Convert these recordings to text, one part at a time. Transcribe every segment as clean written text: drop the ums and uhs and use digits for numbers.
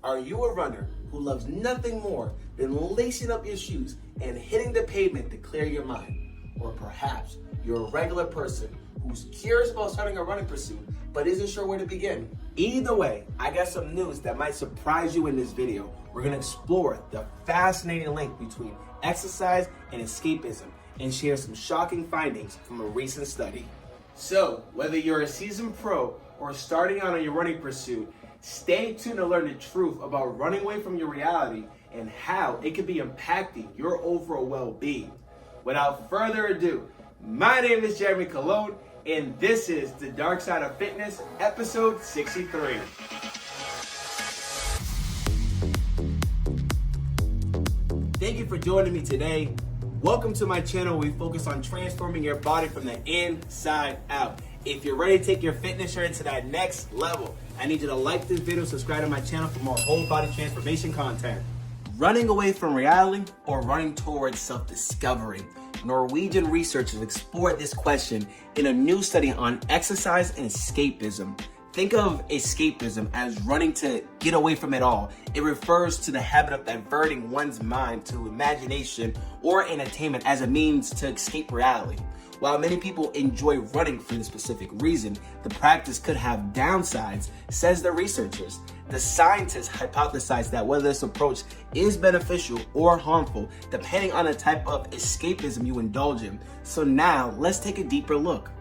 Are you a runner who loves nothing more than lacing up your shoes and hitting the pavement to clear your mind? Or perhaps you're a regular person who's curious about starting a running pursuit but isn't sure where to begin? Either way, I got some news that might surprise you in this video. We're gonna explore the fascinating link between exercise and escapism and share some shocking findings from a recent study. So, whether you're a seasoned pro or starting out on your running pursuit, stay tuned to learn the truth about running away from your reality and how it could be impacting your overall well-being. Without further ado, my name is Jeremy Colon, and this is The Dark Side of Fitness, episode 63. Thank you for joining me today. Welcome to my channel where we focus on transforming your body from the inside out. If you're ready to take your fitness journey to that next level, I need you to like this video, subscribe to my channel for more whole body transformation content. Running away from reality or running towards self-discovery? Norwegian researchers explored this question in a new study on exercise and escapism. Think of escapism as running to get away from it all. It refers to the habit of diverting one's mind to imagination or entertainment as a means to escape reality. While many people enjoy running for this specific reason, the practice could have downsides, says the researchers. The scientists hypothesize that whether this approach is beneficial or harmful, depending on the type of escapism you indulge in. So now, let's take a deeper look.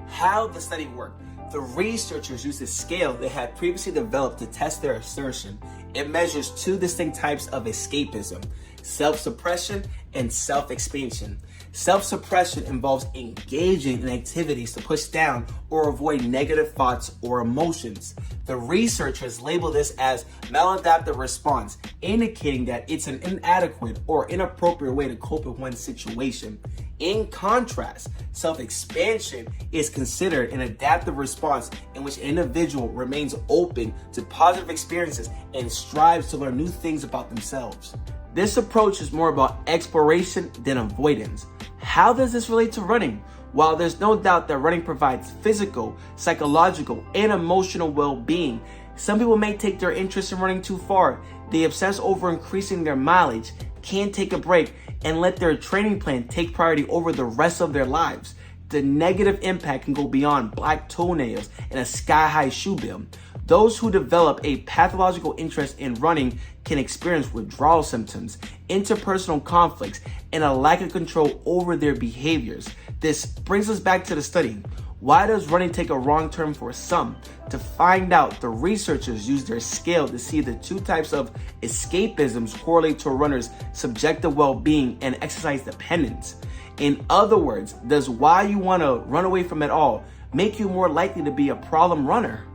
How the study worked. The researchers used a scale they had previously developed to test their assertion. It measures two distinct types of escapism: self-suppression and self-expansion. Self-suppression involves engaging in activities to push down or avoid negative thoughts or emotions. The researchers label this as maladaptive response, indicating that it's an inadequate or inappropriate way to cope with one's situation. In contrast, self-expansion is considered an adaptive response in which an individual remains open to positive experiences and strives to learn new things about themselves. This approach is more about exploration than avoidance. How does this relate to running? While there's no doubt that running provides physical, psychological, and emotional well-being, some people may take their interest in running too far. They obsess over increasing their mileage, can't take a break, and let their training plan take priority over the rest of their lives. The negative impact can go beyond black toenails and a sky-high shoe bill. Those who develop a pathological interest in running can experience withdrawal symptoms, interpersonal conflicts, and a lack of control over their behaviors. This brings us back to the study. Why does running take a wrong turn for some? To find out, the researchers used their scale to see the two types of escapisms correlate to a runner's subjective well-being and exercise dependence. In other words, does why you want to run away from it all make you more likely to be a problem runner?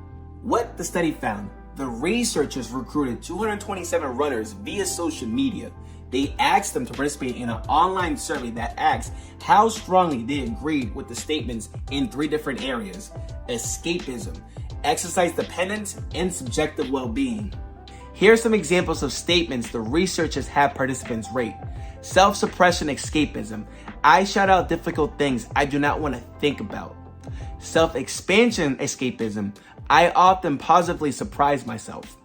What the study found: the researchers recruited 227 runners via social media. They asked them to participate in an online survey that asked how strongly they agreed with the statements in three different areas: escapism, exercise dependence, and subjective well-being. Here are some examples of statements the researchers had participants rate. Self-suppression escapism: I shout out difficult things I do not want to think about. Self-expansion escapism: I often positively surprise myself.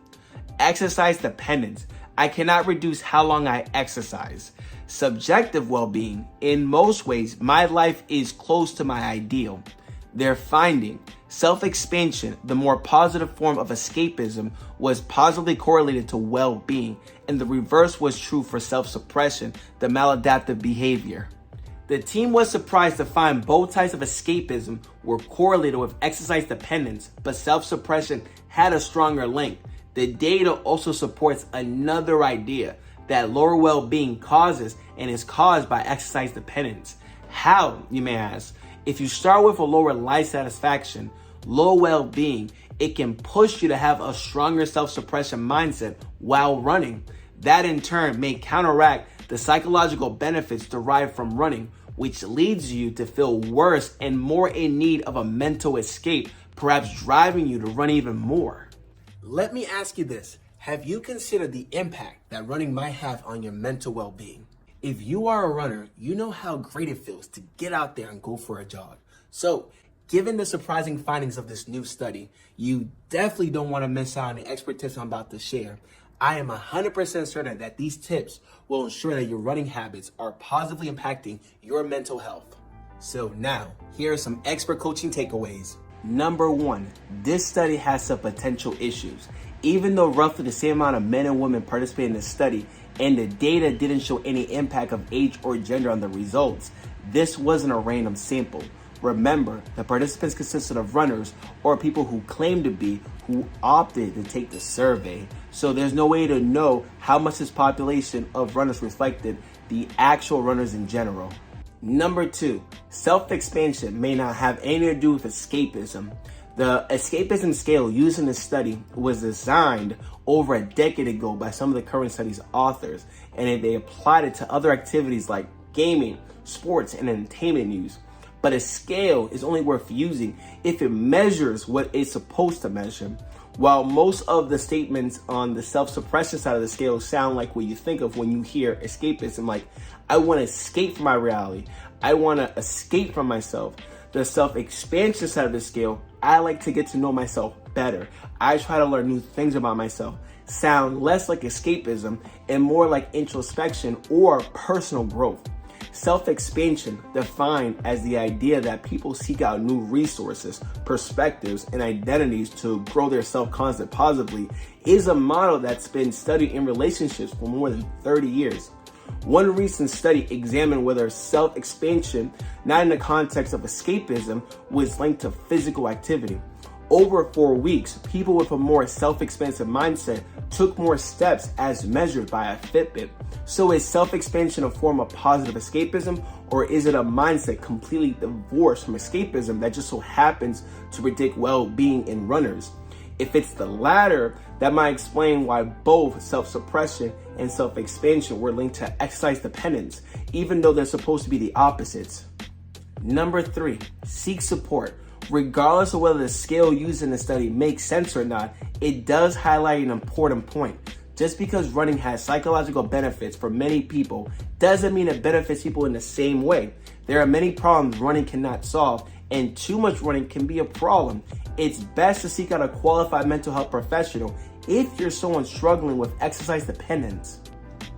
Exercise dependence: I cannot reduce how long I exercise. Subjective well-being: in most ways, my life is close to my ideal. Their finding: self-expansion, the more positive form of escapism, was positively correlated to well-being, and the reverse was true for self-suppression, the maladaptive behavior. The team was surprised to find both types of escapism were correlated with exercise dependence, but self-suppression had a stronger link. The data also supports another idea that lower well-being causes and is caused by exercise dependence. How, you may ask? If you start with a lower life satisfaction, low well-being, it can push you to have a stronger self-suppression mindset while running. That in turn may counteract the psychological benefits derived from running, which leads you to feel worse and more in need of a mental escape, perhaps driving you to run even more. Let me ask you this: have you considered the impact that running might have on your mental well-being? If you are a runner, you know how great it feels to get out there and go for a jog. So, given the surprising findings of this new study, you definitely don't want to miss out on the expert tips I'm about to share. I am 100% certain that these tips will ensure that your running habits are positively impacting your mental health. So now, here are some expert coaching takeaways. Number 1, this study has some potential issues. Even though roughly the same amount of men and women participated in the study and the data didn't show any impact of age or gender on the results, this wasn't a random sample. Remember, the participants consisted of runners or people who claimed to be who opted to take the survey. So there's no way to know how much this population of runners reflected the actual runners in general. Number 2, self-expansion may not have anything to do with escapism. The escapism scale used in this study was designed over a decade ago by some of the current study's authors, and they applied it to other activities like gaming, sports, and entertainment use. But a scale is only worth using if it measures what it's supposed to measure. While most of the statements on the self-suppression side of the scale sound like what you think of when you hear escapism, like, I want to escape from my reality, I want to escape from myself. The self-expansion side of the scale, I like to get to know myself better. I try to learn new things about myself. Sound less like escapism and more like introspection or personal growth. Self-expansion, defined as the idea that people seek out new resources, perspectives, and identities to grow their self-concept positively, is a model that's been studied in relationships for more than 30 years. One recent study examined whether self-expansion, not in the context of escapism, was linked to physical activity. Over 4 weeks, people with a more self-expansive mindset took more steps as measured by a Fitbit. So is self-expansion a form of positive escapism, or is it a mindset completely divorced from escapism that just so happens to predict well-being in runners? If it's the latter, that might explain why both self-suppression and self-expansion were linked to exercise dependence, even though they're supposed to be the opposites. Number 3, seek support. Regardless of whether the scale used in the study makes sense or not, it does highlight an important point. Just because running has psychological benefits for many people doesn't mean it benefits people in the same way. There are many problems running cannot solve, and too much running can be a problem. It's best to seek out a qualified mental health professional if you're someone struggling with exercise dependence.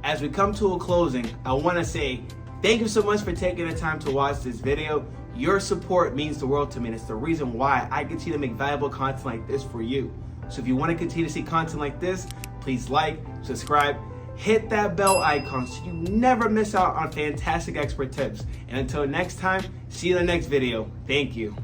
As we come to a closing, I want to say thank you so much for taking the time to watch this video. Your support means the world to me, and it's the reason why I continue to make valuable content like this for you. So if you want to continue to see content like this, please like, subscribe, hit that bell icon so you never miss out on fantastic expert tips. And until next time, see you in the next video. Thank you.